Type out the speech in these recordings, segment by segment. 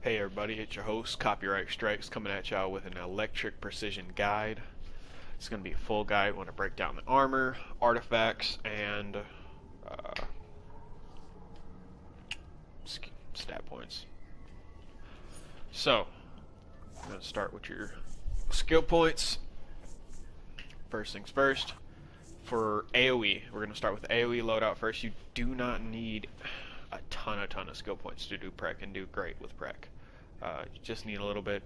Hey everybody, it's your host, Copyright Strikes, coming at y'all with an electric precision guide. It's going to be a full guide. I want to break down the armor, artifacts, and stat points. So, I'm going to start with your skill points. First things first, for AoE, we're going to start with AoE loadout first. You do not need a ton of skill points to do prec and do great with prec. You just need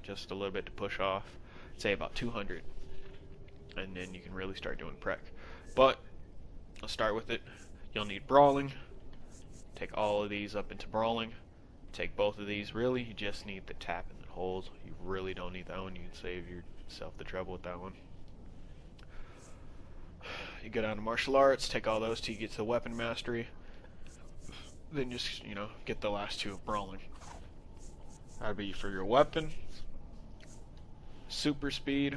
just a little bit to push off. Say about 200, and then you can really start doing prec. But let's start with it. You'll need brawling. Take all of these up into brawling. Take both of these. Really, you just need the tap and the hold. You really don't need that one. You can save yourself the trouble with that one. You go down to martial arts. Take all those till you get to the weapon mastery. Then just, get the last two of brawling. That'd be for your weapon. Super speed.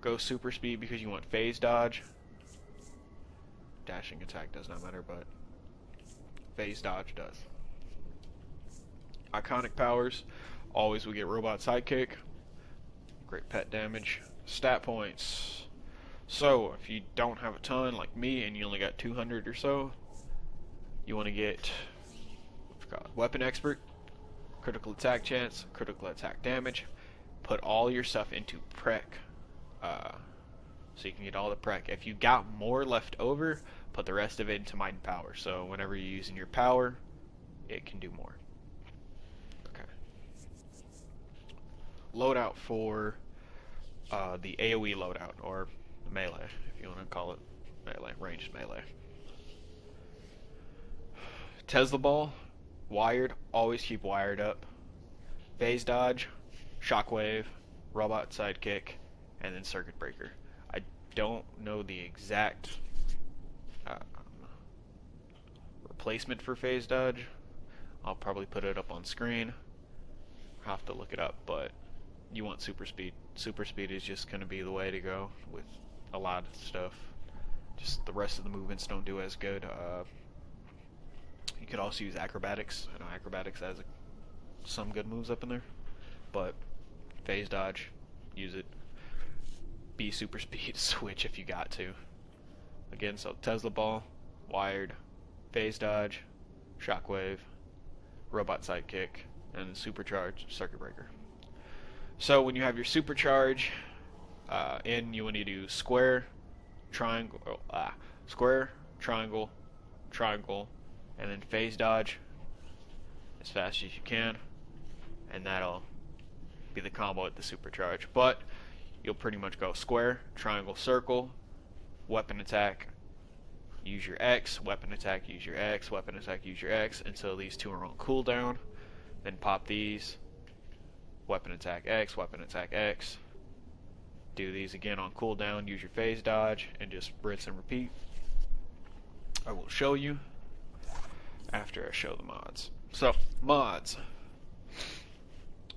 Go super speed because you want phase dodge. Dashing attack does not matter, but phase dodge does. Iconic powers. Always will get robot sidekick. Great pet damage. Stat points. So, if you don't have a ton like me and you only got 200 or so, you want to get weapon expert, critical attack chance, critical attack damage. Put all your stuff into prec, so you can get all the prec. If you got more left over, put the rest of it into might and power. So whenever you're using your power, it can do more. Okay. Loadout for the AoE loadout, or melee, if you want to call it melee, ranged melee. Tesla ball, wired, always keep wired up. Phase dodge, shockwave, robot sidekick, and then circuit breaker. I don't know the exact replacement for phase dodge. I'll probably put it up on screen. I'll have to look it up, but you want super speed. Super speed is just going to be the way to go with a lot of stuff. Just the rest of the movements don't do as good. You could also use acrobatics. I know acrobatics has some good moves up in there, but phase dodge, use it. Be super speed, switch if you got to. Again, so Tesla ball, wired, phase dodge, shockwave, robot sidekick, and supercharge circuit breaker. So when you have your supercharge you want to do square, triangle, triangle, and then phase dodge as fast as you can, and that'll be the combo at the supercharge. But you'll pretty much go square, triangle, circle, weapon attack, use your X, weapon attack, use your X, weapon attack, use your X, until these two are on cooldown. Then pop these, weapon attack X, weapon attack X. Do these again on cooldown, use your phase dodge, and just rinse and repeat. I will show you after I show the mods. So, mods.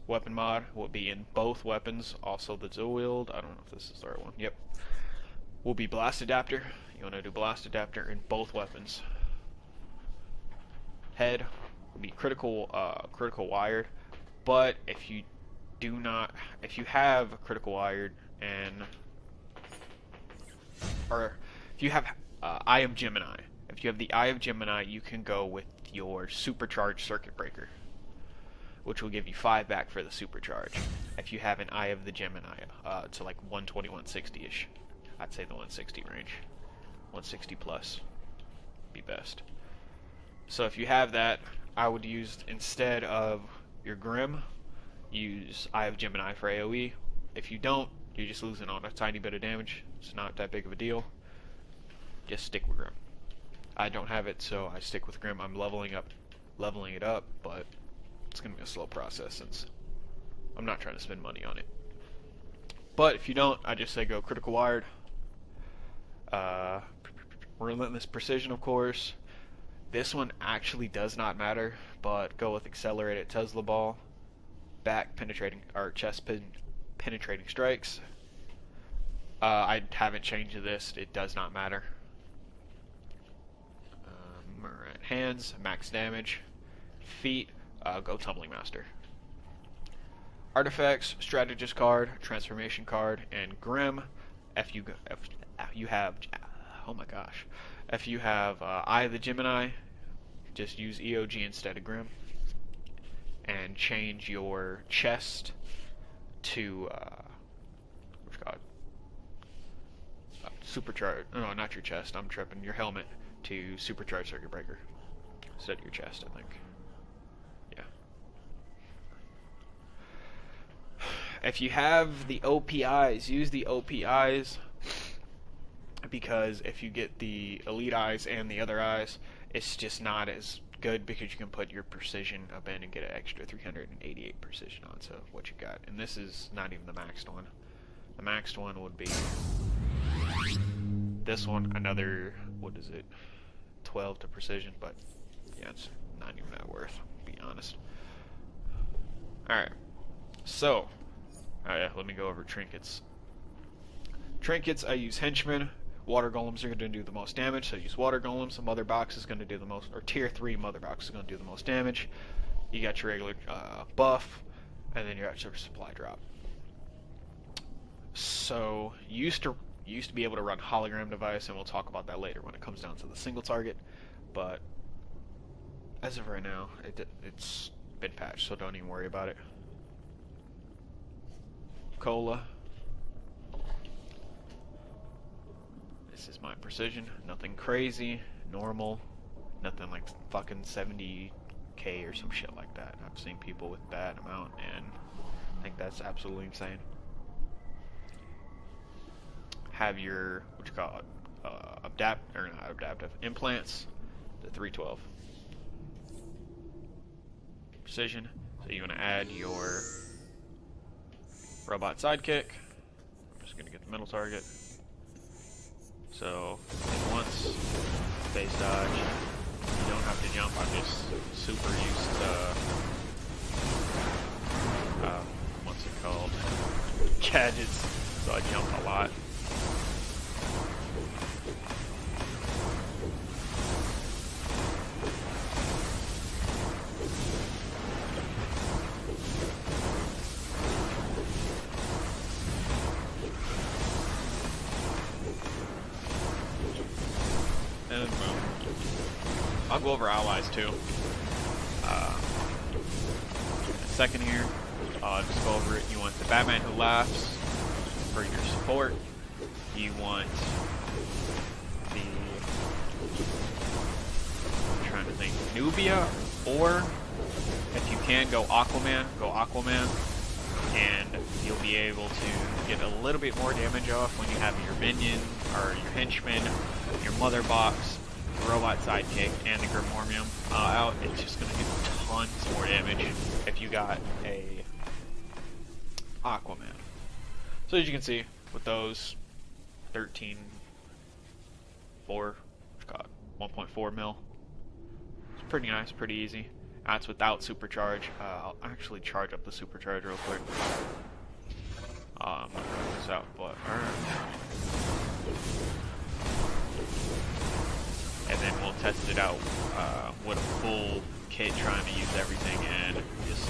Weapon mod will be in both weapons, also the dual wield. I don't know if this is the right one. Yep. Will be blast adapter. You want to do blast adapter in both weapons. Head will be critical wired, but if you have critical wired or if you have Eye of Gemini. If you have the Eye of Gemini, you can go with your supercharged circuit breaker, which will give you 5 back for the supercharge. If you have an Eye of the Gemini, to like 120, 160-ish. I'd say the 160 range. 160 plus be best. So if you have that, I would use, instead of your Grim, use Eye of Gemini for AoE. If you don't, you're just losing on a tiny bit of damage. It's not that big of a deal. Just stick with Grim. I don't have it, so I stick with Grim. I'm leveling it up, but it's going to be a slow process since I'm not trying to spend money on it. But if you don't, I just say go critical wired. Relentless precision, of course. This one actually does not matter, but go with accelerated Tesla ball. Back penetrating, or chest penetrating strikes. I haven't changed this. It does not matter. Alright, hands, max damage. Feet, go Tumbling Master. Artifacts, Strategist card, Transformation card, and Grim. If you have, oh my gosh, if you have Eye of the Gemini, just use EOG instead of Grim, and change your chest to what's it called? Supercharged. No, not your chest. I'm tripping. Your helmet to Supercharged Circuit Breaker instead of your chest, I think. Yeah. If you have the OPIs, use the OPIs, because if you get the Elite Eyes and the other eyes, it's just not as good, because you can put your precision up in and get an extra 388 precision on so what you got. And this is not even the maxed one. The maxed one would be this one, another, what is it, 12 to precision, but yeah, it's not even that worth, to be honest. Alright, so, let me go over trinkets. Trinkets, I use henchmen. Water golems are going to do the most damage, so use water golems. The mother box is going to do the most, or tier 3 mother box is going to do the most damage. You got your regular buff, and then you got your supply drop. So, you used to be able to run hologram device, and we'll talk about that later when it comes down to the single target, but as of right now, it's been patched, so don't even worry about it. Cola. This is my precision. Nothing crazy, normal, nothing like fucking 70k or some shit like that. I've seen people with that amount, and I think that's absolutely insane. Have your, what you call it, not adaptive implants, the 312 precision. So you want to add your robot sidekick. I'm just gonna get the middle target. So once space dodge, you don't have to jump. I'm just super used to what's it called, gadgets, so I jump a lot. And boom. I'll go over allies too. In a second here, I'll just go over it. You want the Batman Who Laughs for your support. You want the, I'm trying to think, Nubia, or if you can, go Aquaman, and you'll be able to get a little bit more damage off when you have your minion, or your henchman, your mother box, robot sidekick, and the Grimormium out. It's just going to do tons more damage if you got a Aquaman. So as you can see, with those 1.4 mil, it's pretty nice, pretty easy. That's without supercharge. I'll actually charge up the supercharge real quick. I'm not gonna this out, but and then we'll test it out with a full kit, trying to use everything and just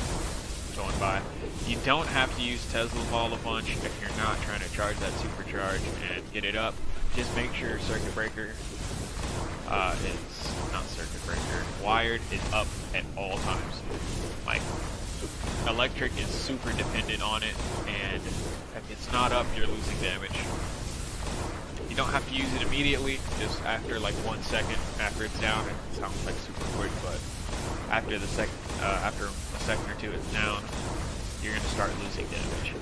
going by. You don't have to use Tesla Ball a bunch if you're not trying to charge that supercharge and get it up. Just make sure circuit breaker wired is up at all times. Like, electric is super dependent on it, and if it's not up, you're losing damage. You don't have to use it immediately, just after like 1 second after it's down. It sounds like super quick, but after a second or two it's down, you're gonna start losing damage.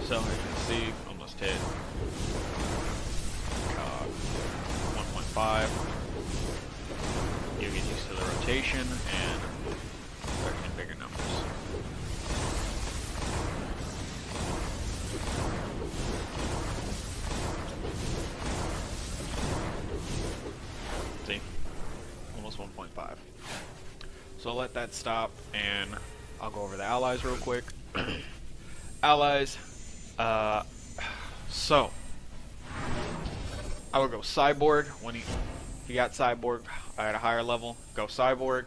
So as you can see, almost hit 1.5. You get used to the rotation and start getting bigger numbers. See? Almost 1.5. So I'll let that stop, and I'll go over the allies real quick. Allies. So I would go Cyborg when If you got Cyborg at a higher level, go Cyborg.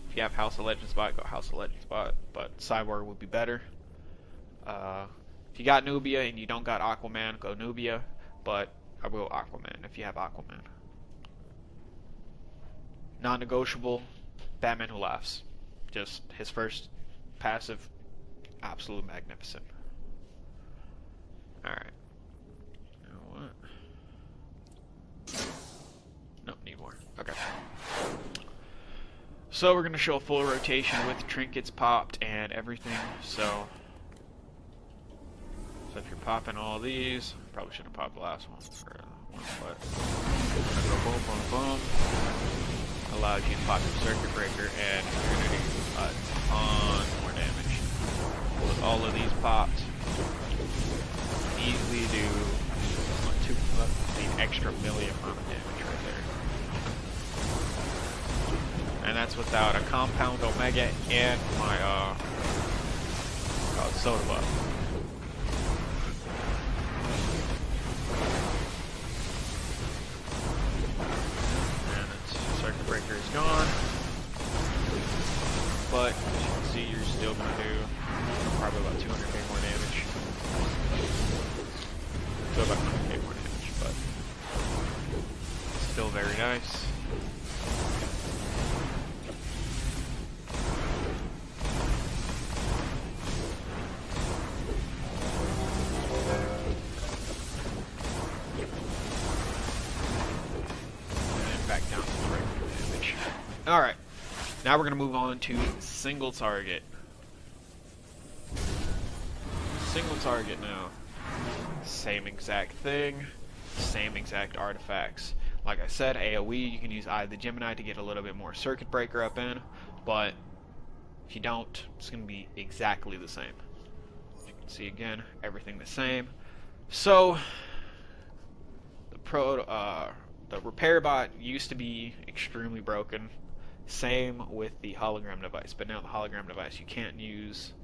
If you have House of Legends bot, go House of Legends bot, but Cyborg would be better. If you got Nubia and you don't got Aquaman, go Nubia, but I will Aquaman if you have Aquaman. Non-negotiable, Batman Who Laughs. Just his first passive, absolute magnificent. Alright. You know what? Nope, need more. Okay. So we're going to show a full rotation with trinkets popped and everything. So if you're popping all these, probably should have popped the last one for but go boom, boom, boom. Allows you to pop your circuit breaker and you're going to do a ton more damage. With all of these popped, easily do the extra million amount of damage right there. And that's without a compound omega and my soda buff. And its circuit breaker is gone. But as you can see, you're still gonna do probably about 200k more damage. So about 100k more damage, but still very nice. Alright, now we're going to move on to single target. Single target now. Same exact thing, same exact artifacts. Like I said, AoE, you can use Eye of the Gemini to get a little bit more circuit breaker up in, but if you don't, it's going to be exactly the same. As you can see again, everything the same. So, the repair bot used to be extremely broken. Same with the hologram device, but now the hologram device you can't use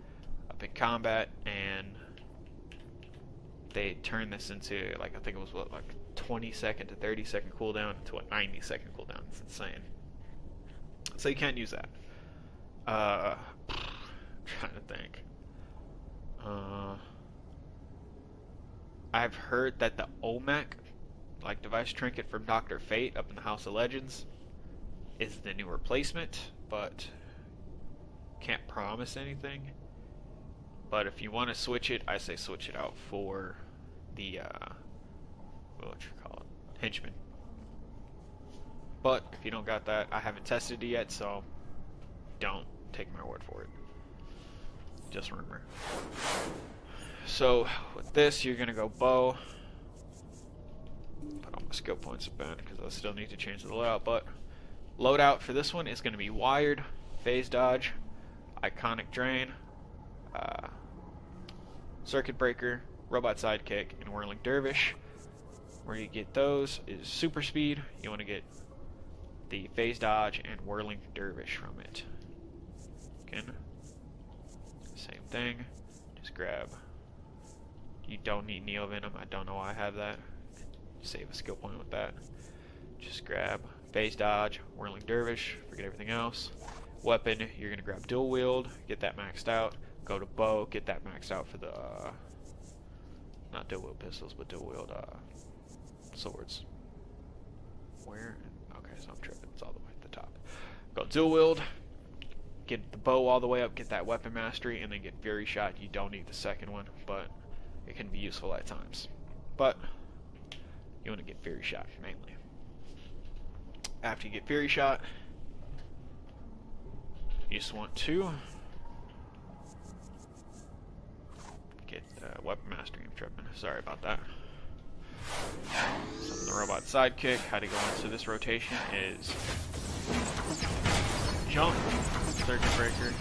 up in combat, and they turned this into, like, I think it was what, like 20-second to 30-second cooldown to a 90-second cooldown. It's insane. So you can't use that. Trying to think. I've heard that the OMAC, like device trinket from Dr. Fate up in the House of Legends, is the new replacement, but can't promise anything. But if you want to switch it, I say switch it out for the what you call it, henchman. But if you don't got that, I haven't tested it yet, so don't take my word for it. Just rumor. So with this, you're gonna go bow. Put all my skill points up in because I still need to change the layout, but loadout for this one is going to be Wired, Phase Dodge, Iconic Drain, Circuit Breaker, Robot Sidekick, and Whirling Dervish. Where you get those is Super Speed. You want to get the Phase Dodge and Whirling Dervish from it. Again, same thing. Just grab. You don't need Neo Venom. I don't know why I have that. Save a skill point with that. Just grab Phase Dodge, Whirling Dervish, forget everything else. Weapon, you're going to grab Dual Wield, get that maxed out. Go to Bow, get that maxed out for the, not Dual Wield pistols, but Dual Wield swords. Where? Okay, so I'm tripping, it's all the way at the top. Go Dual Wield, get the Bow all the way up, get that Weapon Mastery, and then get Fury Shot. You don't need the second one, but it can be useful at times. But you want to get Fury Shot mainly. After you get Fury Shot, you just want to get Weapon Mastery. I'm tripping. Sorry about that. So the Robot Sidekick, how to go into this rotation is jump, Circuit Breaker,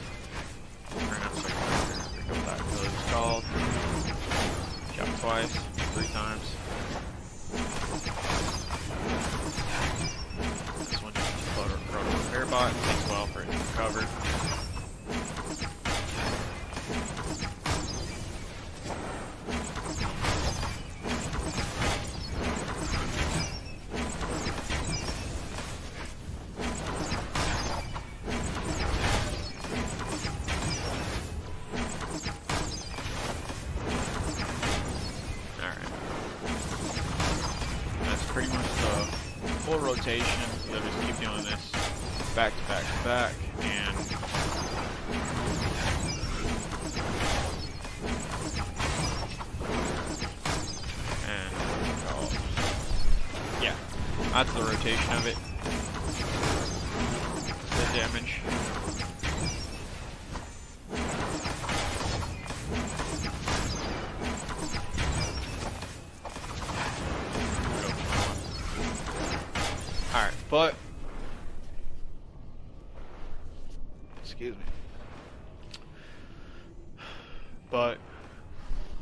or not Circuit Breaker, I forget what that is called. Jump twice, 3 times. This one just Proto Repair Bot, takes well for it to recover. full rotation. They'll just keep doing this back to back to back, and yeah, that's the rotation of it. The damage. Alright, but excuse me. But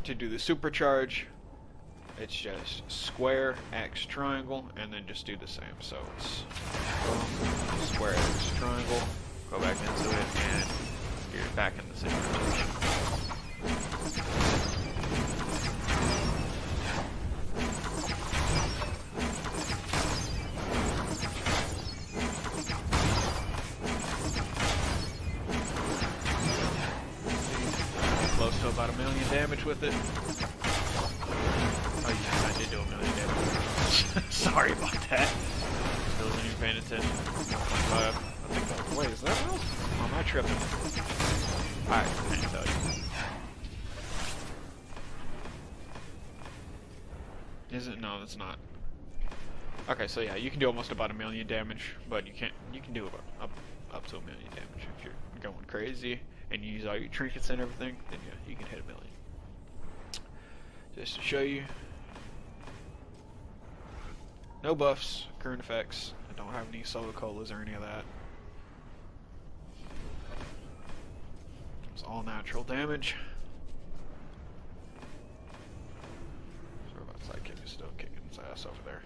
to do the supercharge, it's just square, X, triangle, and then just do the same. So it's square, X, triangle, go back into it, and you're back in the same rotation. Close to about 1 million damage with it. Oh yeah, I did do 1 million damage. Sorry about that. I wasn't even paying attention. I think that was, wait, is that real? Or am I tripping? Alright, I can't tell you. Is it? No, it's not. Okay, so yeah, you can do almost about 1 million damage, but you can do about up to 1 million damage if you're going crazy and you use all your trinkets and everything, then yeah, you can hit 1 million. Just to show you, no buffs, current effects. I don't have any soda colas or any of that. It's all natural damage. Sorry about Sidekick is still kicking his ass over there.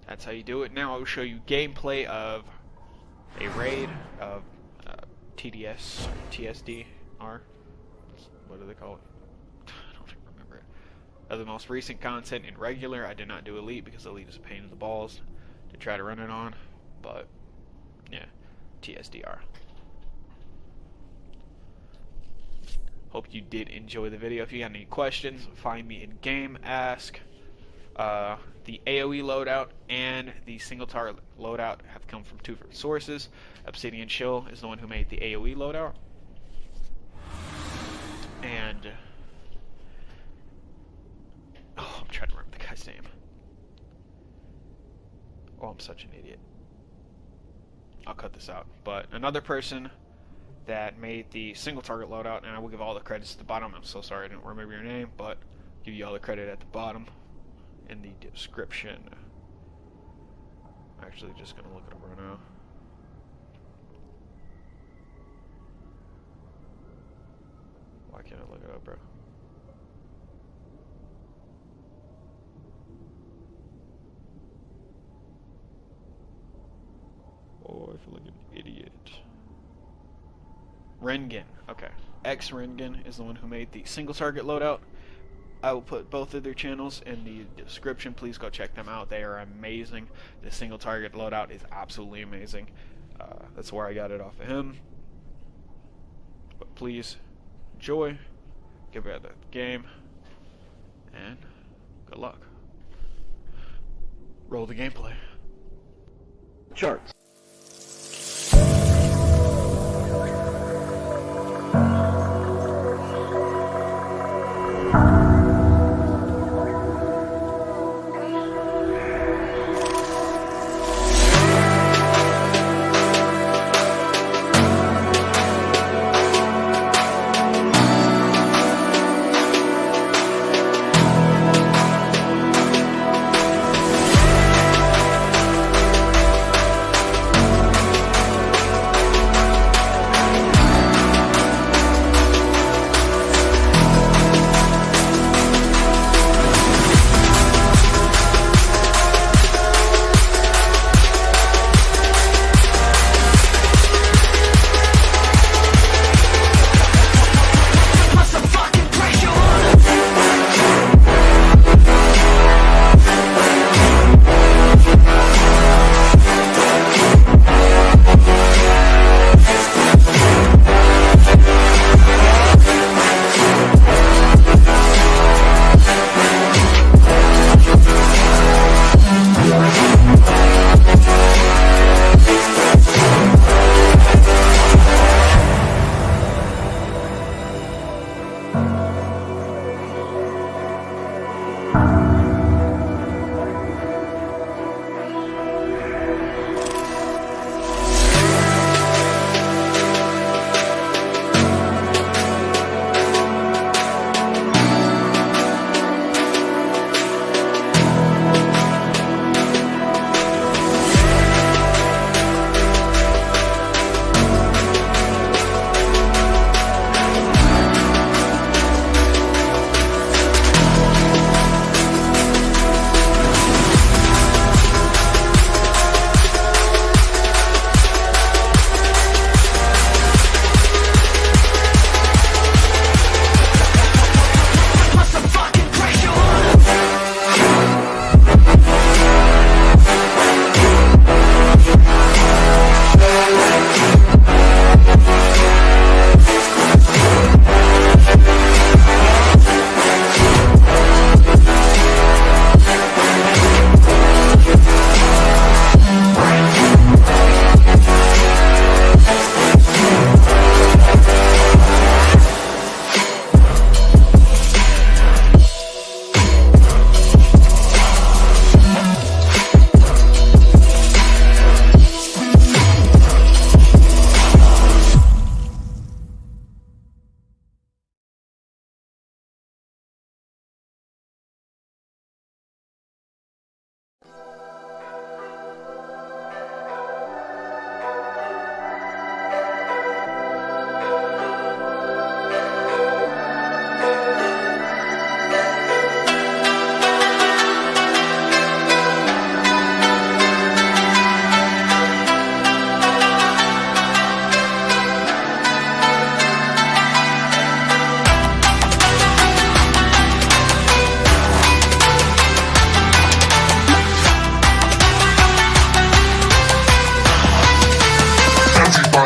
That's how you do it. Now I will show you gameplay of a raid of TDS, TSDR. What do they call it? I don't even remember it. Of the most recent content in regular. I did not do Elite because Elite is a pain in the balls to try to run it on. But yeah, TSDR. Hope you did enjoy the video. If you got any questions, find me in game. Ask. The AoE loadout and the single target loadout have come from 2 different sources. Obsidian Chill is the one who made the AoE loadout. And oh, I'm trying to remember the guy's name. Oh, I'm such an idiot. I'll cut this out. But another person that made the single target loadout, and I will give all the credits at the bottom. I'm so sorry I didn't remember your name, but I'll give you all the credit at the bottom in the description. I'm actually just gonna look it up right now. Why can't I look it up, bro? Oh, I feel like an idiot. Rengen. Okay. X Rengen is the one who made the single target loadout. I will put both of their channels in the description. Please go check them out. They are amazing. The single target loadout is absolutely amazing. That's where I got it off of him. But please enjoy, get better at the game, and good luck. Roll the gameplay. Charts.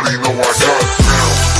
already know I got it down.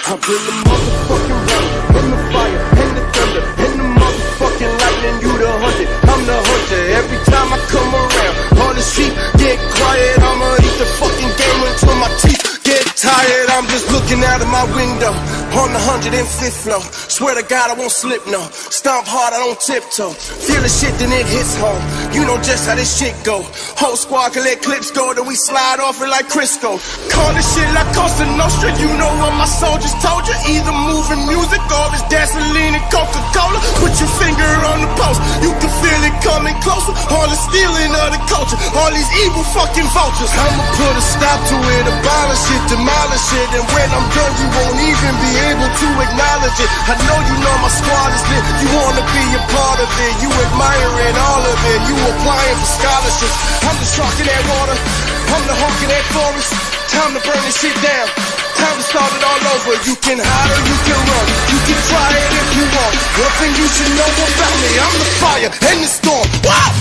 I've been the motherfucking rain, and the fire, and the thunder, and the motherfucking lightning. You the hunted, I'm the hunter. Every time I come around, all the sheep get quiet. I'ma eat the fucking game until my teeth get tired. I'm just looking out of my window on the 105th floor. Swear to God I won't slip, no. Stomp hard, I don't tiptoe. Feel the shit, then it hits home. You know just how this shit go. Whole squad can let clips go, then we slide off it like Crisco. Call this shit like Costa Nostra. You know what my soldiers told you. Either moving music or it's gasoline and Coca-Cola. Put your finger on the post, you can feel it coming closer. All the stealing of the culture, all these evil fucking vultures. I'ma put a stop to it, abolish it, demolish it. And when I'm done, you won't even be able to acknowledge it. I know you know my squad is lit. You wanna be a part of it. You admiring all of it. You applying for scholarships. I'm the shark in that water. I'm the hawk in that forest. Time to burn this shit down. Time to start it all over. You can hide or you can run. You can try it if you want. One thing you should know about me, I'm the fire and the storm. Wow!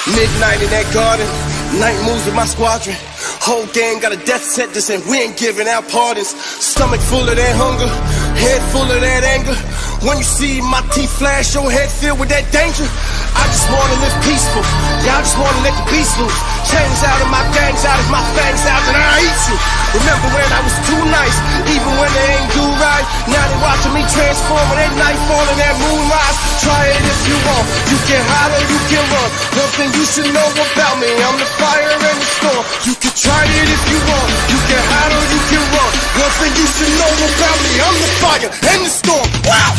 Midnight in that garden, night moves with my squadron. Whole gang got a death sentence and we ain't giving out pardons. Stomach full of that hunger, head full of that anger. When you see my teeth flash, your head filled with that danger. I just wanna live peaceful, y'all just wanna let the beast loose. Chains out of my gangs, out of my fangs out, and I eat you. Remember when I was too nice, even when they ain't do right. Now they watching me transform when that night fall and that moonrise. Try it if you want, you can hide or you can run. One thing you should know about me, I'm the fire and the storm. You can try it if you want, you can hide or you can run. One thing you should know about me, I'm the fire and the storm. Wow!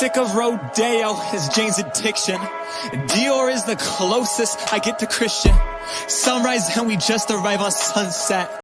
Sick of rodeo is Jane's addiction. Dior is the closest I get to Christian. Sunrise and we just arrive on sunset.